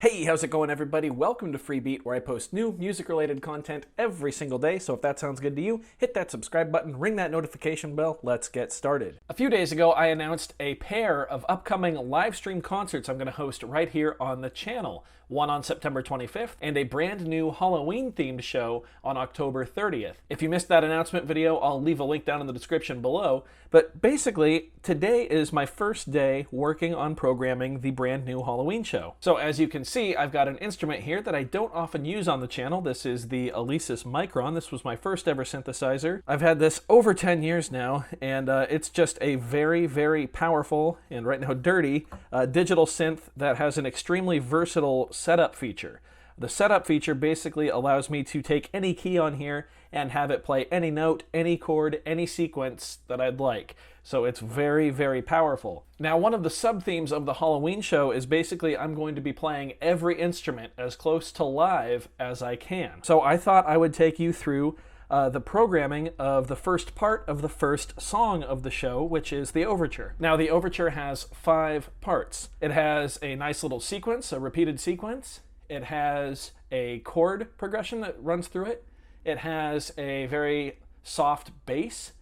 Hey, how's it going, everybody? Welcome to Freebeat, where I post new music-related content every single day. So if that sounds good to you, hit that subscribe button, ring that notification bell. Let's get started. A few days ago, I announced a pair of upcoming live stream concerts I'm going to host right here on the channel. One on September 25th and a brand new Halloween-themed show on October 30th. If you missed that announcement video, I'll leave a link down in the description below. But basically, today is my first day working on programming the brand new Halloween show. So as you can see, I've got an instrument here that I don't often use on the channel. This is the Alesis Micron. This was my first ever synthesizer. I've had this over 10 years now, and it's just a very, very powerful and right now dirty digital synth that has an extremely versatile setup feature. The setup feature basically allows me to take any key on here and have it play any note, any chord, any sequence that I'd like. So it's very, very powerful. Now, one of the sub-themes of the Halloween show is basically I'm going to be playing every instrument as close to live as I can. So I thought I would take you through the programming of the first part of the first song of the show, which is the Overture. Now, the Overture has 5 parts. It has a nice little sequence, a repeated sequence. It has a chord progression that runs through it. It has a very soft bass.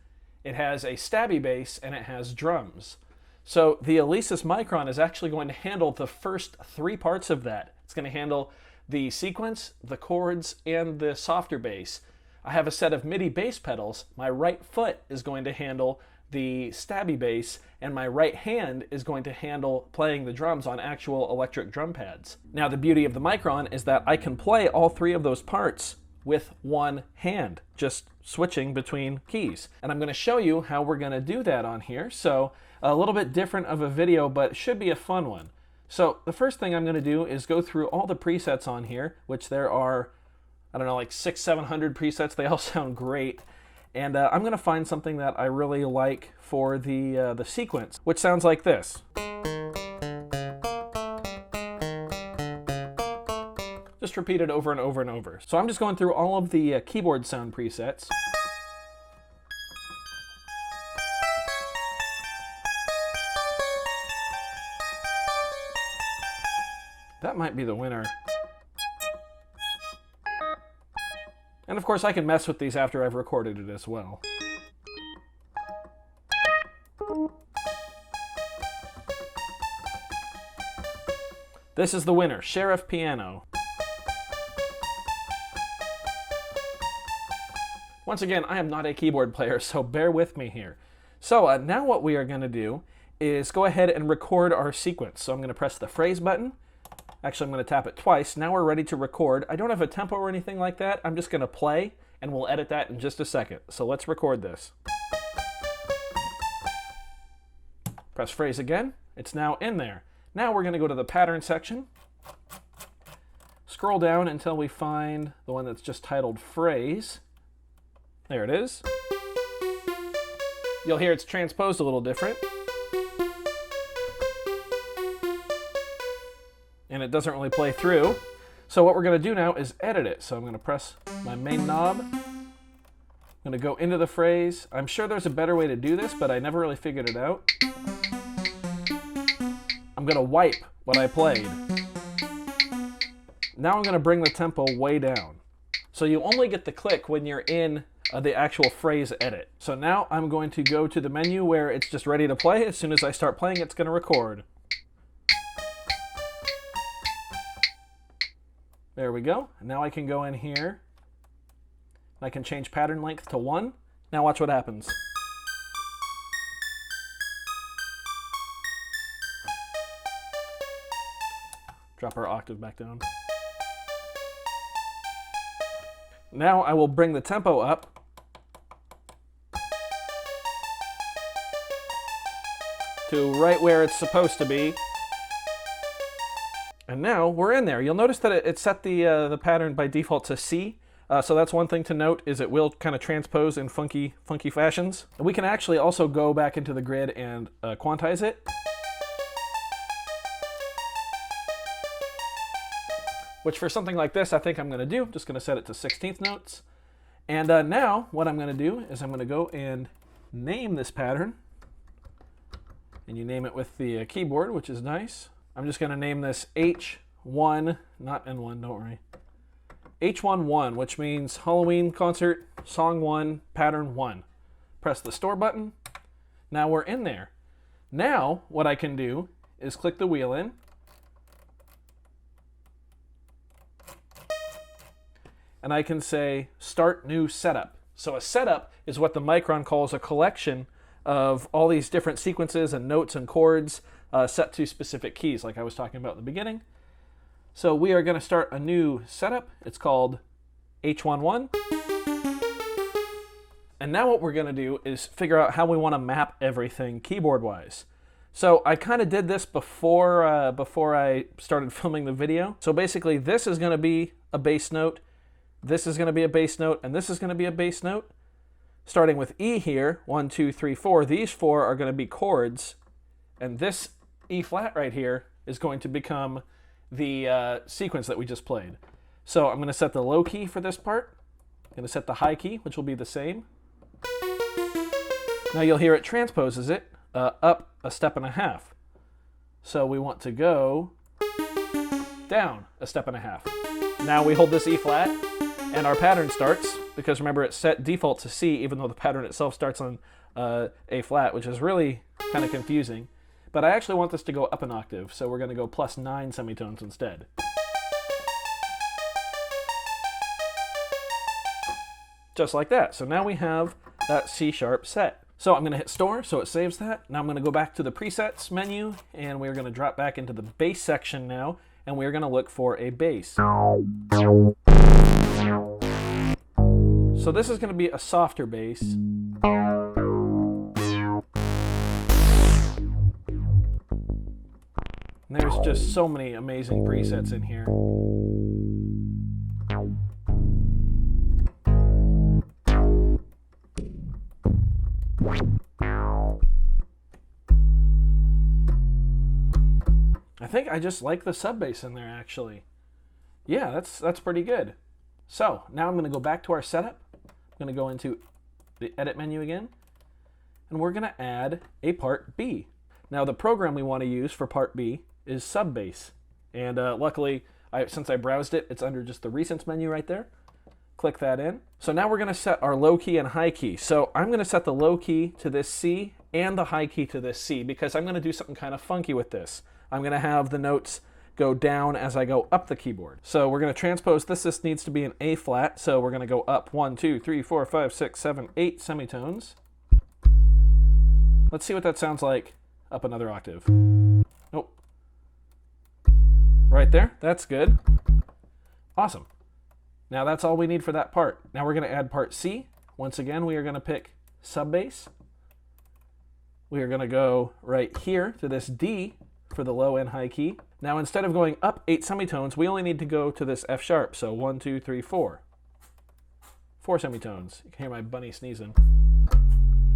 It has a stabby bass, and it has drums. So the Alesis Micron is actually going to handle the first 3 parts of that. It's going to handle the sequence, the chords, and the softer bass. I have a set of MIDI bass pedals. My right foot is going to handle the stabby bass, and my right hand is going to handle playing the drums on actual electric drum pads. Now, the beauty of the Micron is that I can play all 3 of those parts with one hand, just switching between keys. And I'm going to show you how we're going to do that on here. So a little bit different of a video, but it should be a fun one. So the first thing I'm going to do is go through all the presets on here, which there are, I don't know, like 600-700 presets. They all sound great. And I'm going to find something that I really like for the sequence, which sounds like this. Just repeat it over and over and over. So I'm just going through all of the keyboard sound presets. That might be the winner. And of course I can mess with these after I've recorded it as well. This is the winner, Sheriff Piano. Once again, I am not a keyboard player, so bear with me here. So now what we are going to do is go ahead and record our sequence. So I'm going to press the phrase button. Actually, I'm going to tap it twice. Now we're ready to record. I don't have a tempo or anything like that. I'm just going to play, and we'll edit that in just a second. So let's record this. Press phrase again. It's now in there. Now we're going to go to the pattern section. Scroll down until we find the one that's just titled phrase. There it is. You'll hear it's transposed a little different. And it doesn't really play through. So what we're going to do now is edit it. So I'm going to press my main knob. I'm going to go into the phrase. I'm sure there's a better way to do this, but I never really figured it out. I'm going to wipe what I played. Now I'm going to bring the tempo way down. So you only get the click when you're in the actual phrase edit. So now I'm going to go to the menu where it's just ready to play. As soon as I start playing, it's going to record. There we go. Now I can go in here. I can change pattern length to 1. Now watch what happens. Drop our octave back down. Now I will bring the tempo up. To right where it's supposed to be. And now we're in there. You'll notice that it set the pattern by default to C. So that's one thing to note, is it will kind of transpose in funky fashions. And we can actually also go back into the grid and quantize it. Which for something like this, I think I'm going to do. I'm just going to set it to 16th notes. And now what I'm going to do is I'm going to go and name this pattern. And you name it with the keyboard, which is nice. I'm just going to name this H H1, not N1, don't worry. H11, which means Halloween concert, song 1, pattern 1. Press the store button. Now we're in there. Now what I can do is click the wheel in. And I can say start new setup. So a setup is what the Micron calls a collection of all these different sequences and notes and chords set to specific keys, like I was talking about in the beginning. So we are going to start a new setup. It's called H11. And now what we're going to do is figure out how we want to map everything keyboard-wise. So I kind of did this before I started filming the video. So basically this is going to be a bass note, this is going to be a bass note, and this is going to be a bass note. Starting with E here, 1, 2, 3, 4, these 4 are going to be chords, and this E flat right here is going to become the sequence that we just played. So I'm going to set the low key for this part. I'm going to set the high key, which will be the same. Now you'll hear it transposes it up a step and a half. So we want to go down a step and a half. Now we hold this E flat, and our pattern starts, because remember it's set default to C, even though the pattern itself starts on A flat, which is really kind of confusing. But I actually want this to go up an octave, so we're going to go +9 semitones instead. Just like that. So now we have that C sharp set. So I'm going to hit store, so it saves that. Now I'm going to go back to the presets menu, and we're going to drop back into the bass section now, and we're going to look for a bass. So this is going to be a softer bass. And there's just so many amazing presets in here. I think I just like the sub bass in there, actually. Yeah, that's pretty good. So now I'm going to go back to our setup. I'm going to go into the edit menu again, and we're going to add a part B. Now the program we want to use for part B is sub bass, and luckily since I browsed it, it's under just the recents menu right there. Click that in. So now we're going to set our low key and high key. So I'm going to set the low key to this C and the high key to this C, because I'm going to do something kind of funky with this. I'm going to have the notes go down as I go up the keyboard. So we're going to transpose this. This needs to be an A flat, so we're going to go up 1, 2, 3, 4, 5, 6, 7, 8 semitones. Let's see what that sounds like up another octave. Nope. Right there, that's good. Awesome. Now that's all we need for that part. Now we're going to add part C. Once again, we are going to pick sub bass. We are going to go right here to this D for the low and high key. Now instead of going up 8 semitones, we only need to go to this F sharp. So 1, 2, 3, 4. 4 semitones. You can hear my bunny sneezing.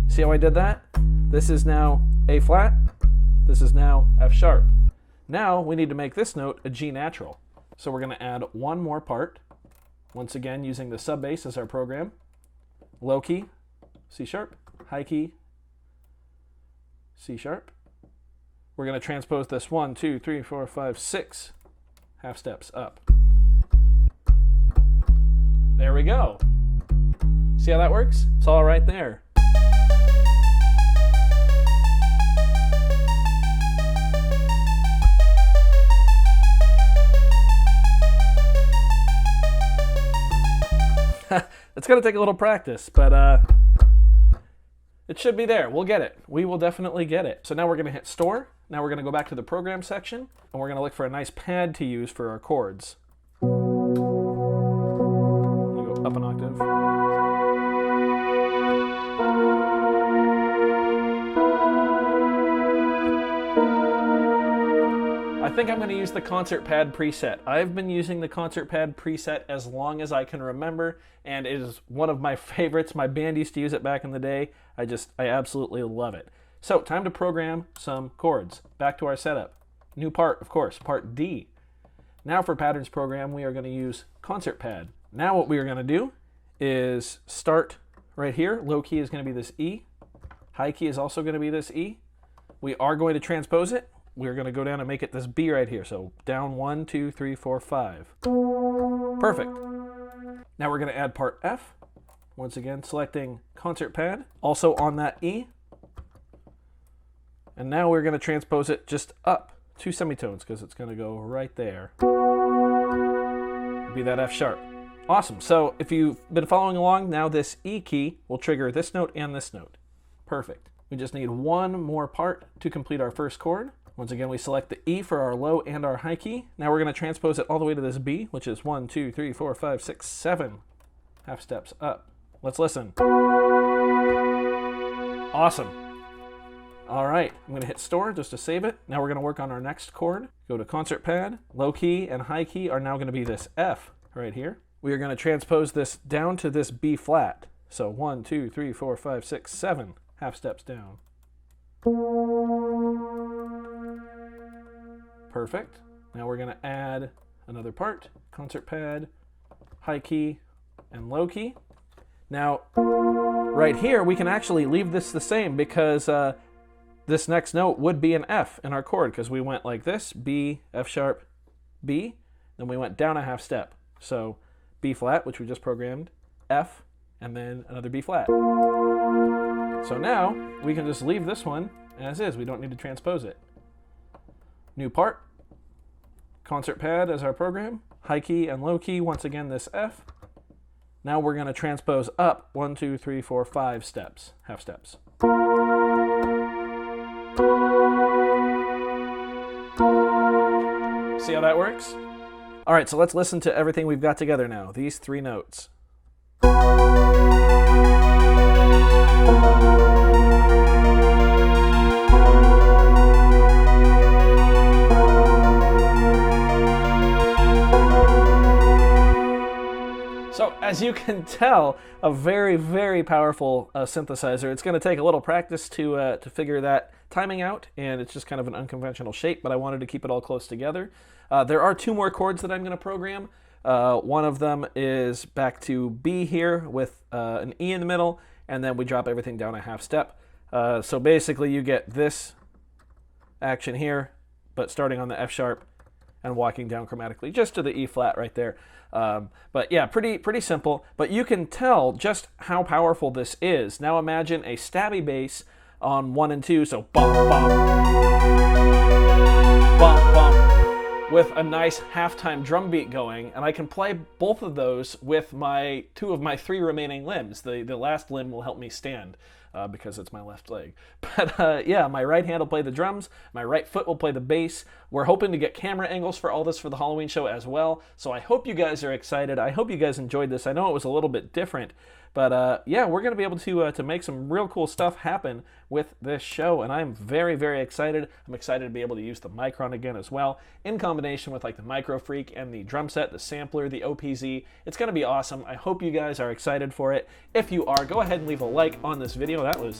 See how I did that? This is now A flat. This is now F sharp. Now we need to make this note a G natural. So we're going to add one more part. Once again, using the sub bass as our program. Low key, C sharp. High key, C sharp. We're going to transpose this 1, 2, 3, 4, 5, 6 half steps up. There we go. See how that works? It's all right there. It's going to take a little practice, but it should be there. We'll get it. We will definitely get it. So now we're going to hit store. Now we're going to go back to the program section, and we're going to look for a nice pad to use for our chords. I'm going to go up an octave. I think I'm going to use the concert pad preset. I've been using the concert pad preset as long as I can remember, and it is one of my favorites. My band used to use it back in the day. I absolutely love it. So time to program some chords. Back to our setup. New part, of course, part D. Now for patterns program, we are going to use concert pad. Now what we are going to do is start right here. Low key is going to be this E. High key is also going to be this E. We are going to transpose it we're going to go down and make it this B right here. So down 1, 2, 3, 4, 5. Perfect. Now we're going to add part F. Once again, selecting concert pad, also on that E. And now we're going to transpose it just up 2 semitones because it's going to go right there. It'll be that F sharp. Awesome. So if you've been following along, now this E key will trigger this note and this note. Perfect. We just need one more part to complete our first chord. Once again, we select the E for our low and our high key. Now we're going to transpose it all the way to this B, which is 1, 2, 3, 4, 5, 6, 7 half steps up. Let's listen. Awesome. All right, I'm going to hit store just to save it. Now we're going to work on our next chord. Go to concert pad. Low key and high key are now going to be this F right here. We are going to transpose this down to this B flat. So 1, 2, 3, 4, 5, 6, 7 half steps down. Perfect. Now we're going to add another part. Concert pad, high key, and low key. Now, right here, we can actually leave this the same because this next note would be an F in our chord because we went like this, B, F sharp, B, then we went down a half step. So B flat, which we just programmed, F, and then another B flat. So now we can just leave this one as is. We don't need to transpose it. New part, concert pad as our program, high key and low key, once again this F. Now we're going to transpose up 1, 2, 3, 4, 5 steps, half steps. See how that works? All right, so let's listen to everything we've got together now, these 3 notes. So as you can tell, a very, very powerful synthesizer. It's going to take a little practice to figure that timing out, and it's just kind of an unconventional shape, but I wanted to keep it all close together. There are 2 more chords that I'm going to program. One of them is back to B here with an E in the middle, and then we drop everything down a half step. So basically you get this action here, but starting on the F sharp and walking down chromatically just to the E flat right there. But yeah, pretty simple, but you can tell just how powerful this is. Now imagine a stabby bass on 1 and 2, so bump, bump, bump, bump, with a nice halftime drum beat going, and I can play both of those with my 2 of my 3 remaining limbs. The last limb will help me stand. Because it's my left leg. But yeah, my right hand will play the drums, my right foot will play the bass. We're hoping to get camera angles for all this for the Halloween show as well, so I hope you guys are excited. I hope you guys enjoyed this. I know it was a little bit different, but yeah, we're going to be able to make some real cool stuff happen with this show, and I'm very, very excited. I'm excited to be able to use the Micron again as well, in combination with like the Micro Freak and the drum set, the sampler, the OPZ. It's going to be awesome. I hope you guys are excited for it. If you are, go ahead and leave a like on this video. That was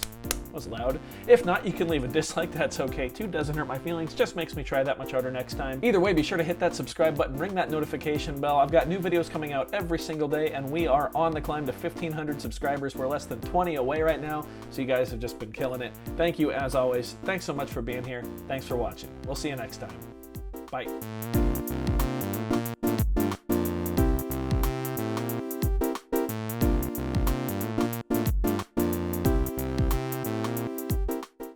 loud. If not, you can leave a dislike. That's okay too. Doesn't hurt my feelings. Just makes me try that much harder next time. Either way, be sure to hit that subscribe button, ring that notification bell. I've got new videos coming out every single day, and we are on the climb to 1,500 subscribers. We're less than 20 away right now, so you guys have just been killing it. Thank you as always. Thanks so much for being here. Thanks for watching. We'll see you next time. Bye.